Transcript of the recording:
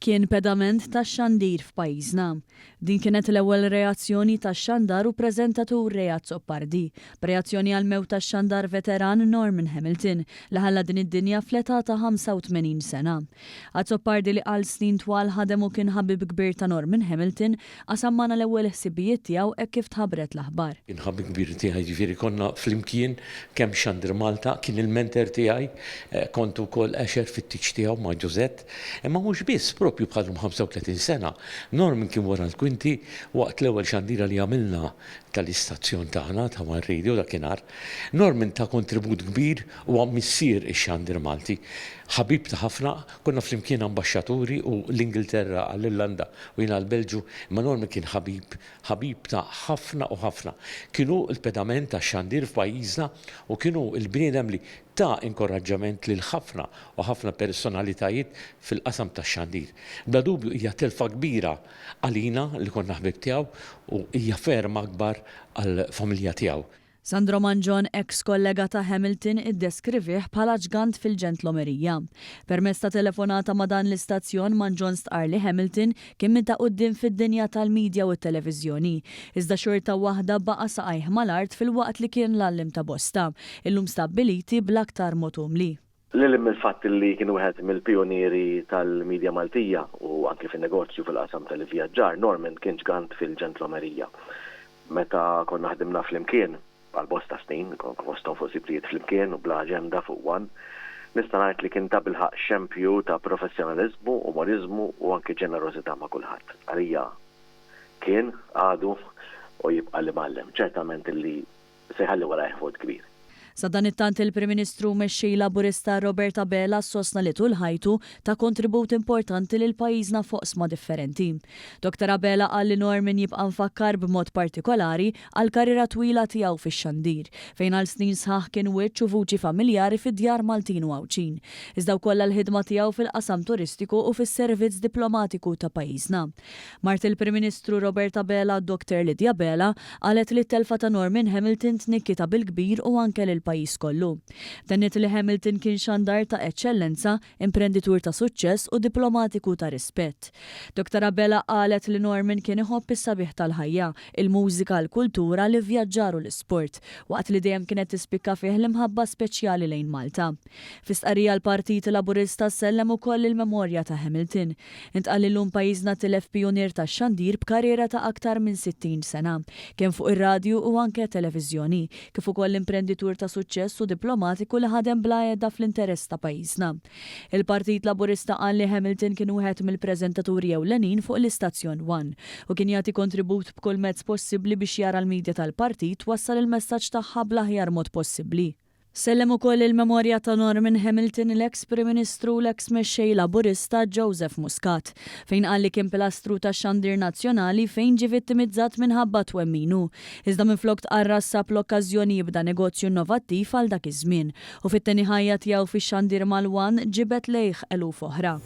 Kien pedament tax-xandir f'pajjiżna. Din kienet l-ewwel reazzjoni tax-xandar u preżentatur Rejat Zoppardi, b'reazzjoni għal mewt tax-xandar veteran Norman Hamilton li ħalla din id-dinja fl-età ta' 85 sena. Għad Zoppardi li qal snin twal ħadem u kien ħabib kbir ta' Norman Hamilton qasammana l-ewwel ħsibijiet tiegħu hekk kif tħabbret l-aħbar. Kien ħabib kbir tiegħi ġifieri konna flimkien kemm xandir Malta, kien il-mentor tiegħi, kont ukoll għexer fit-tiċ tiegħu ma' Ġużett, imma mhux biss propju bħalhom 35 sena. Norman kien wara l-kwinti waqt l-ewwel xandira li għamilna tal-istazzjon tagħna ta' One Radio dakinhar. Norman ta' kontribut kbir u missier ix-xandir Malti. Ħabib ta' ħafna, konna flimkien ambaxxaturi u l-Ingilterra għall-Irlanda u jiena l-Belġu, imma Norman kien ħabib ta' ħafna u ħafna. Kienu l-pedament ta' xandir f'pajjiżna u kienu l-bniedem li ta' inkoraġġament lil ħafna u ħafna personalitajiet fil-qasam tax-xandir. Bla dubju hija telfa kbira għalina li konna ħbib tiegħu u hija ferm akbar għall-familja tiegħu. Sandro Manjon, ex-kollega ta' Hamilton, iddeskrivih bħala ġgant fil-ġentlomerija. Permezz ta' telefonata ma' dan l-istazzjon Manjon stqar li Hamilton kien minn ta' quddiem fid-dinja tal-medja u t-televiżjoni. Iżda xorta waħda baqa' saqajh mal-art fil-waqt li kien l-allim ta' bosta, illum stabbiliti bl-aktar motumli. L-ilim il-fatt li kien wieħed mill-pionieri tal-medja Maltija u anke fin-negozju fil-qasam tal-ivvjaġġar, Norman kien ġgant fil-ġentlomerija. Meta konna ħdimna flimkien għal-bosta snin, kostom fuq siblijiet flimkien u bla aġenda fuq One, nista' ngħid li kien ta' bilħaq xempju ta' professjonaliżmu, umorizmu u anke ġenerożità ma' kulħadd. Għalija kien għadu u jibqa' li mallem, ċertament li se jħalli wara ħvod kbir. Sa dan it-tant il-Prim Ministru mexxej Laburista Robert Abela sostna li tul ħajtu ta' kontribut importanti lil pajjiżna foqsma differenti. Dr. Abela qal li Norman jibqa' mfakkar b'mod partikolari għal karriera twila tiegħu fix-xandir, fejn għal snin sħaħ kien wiċċ u vuċi familjari fid-djar Maltin u Għawċin. Iżda wkoll l-ħidma tiegħu fil-qasam turistiku u fis-servizz diplomatiku ta' pajjiżna. Mart il-Prim Ministru Robert Abela Dr. Lydia Abela qalet li t-telfa ta' Norman Hamilton tnikkita bil-kbir u anke lil pajjiż kollu. Dannit li Hamilton kien xandar ta' eċċellenza, imprenditur ta' suċċess u diplomatiku ta' rispett. Dr. Abela qalet li Norman kien iħobb is-sabiħ tal-ħajja, il-mużika, l-kultura, l-ivvjaġġar u l-isport, waqt li dejjem kienet tispikka fih l-imħabba speċjali lejn Malta. Fis-tqarrija l-Partit Laburista sellem ukoll il-memorja ta' Hamilton. Intqal illum pajjiżna tilef pionier tax-xandir b'karriera ta' aktar minn 60 sena, kemm fuq ir-radju u anke televiżjoni, kif ukoll l-imprenditur ta' suċċess u diplomatiku li ħadem bla għedda fl-interess ta' pajjiżna. Il-Partit Laburista qal li Hamilton kien wieħed mill-preżentaturi ewlenin fuq l-istazzjon One u kien jagħti kontribut b'kull mezz possibbli biex jara l-medja tal-partit wassal il-messaġġ tagħha bl-aħjar mod possibbli. Sellem ukoll il-memorja ta' Norman Hamilton l-eks Prim Ministru l-eks mexxej Laburista Joseph Muscat, fejn qal li kien pilastru ta' xandir nazzjonali fejn ġie vittimizzat minħabba twemminu. Iżda minflok tqarra sab l-okkażjoni jibda negozju innovattiv għal dak iż-żmien u fit-tieni ħajja tiegħu fix-xandir mal-One ġibet lejh eluf oħra.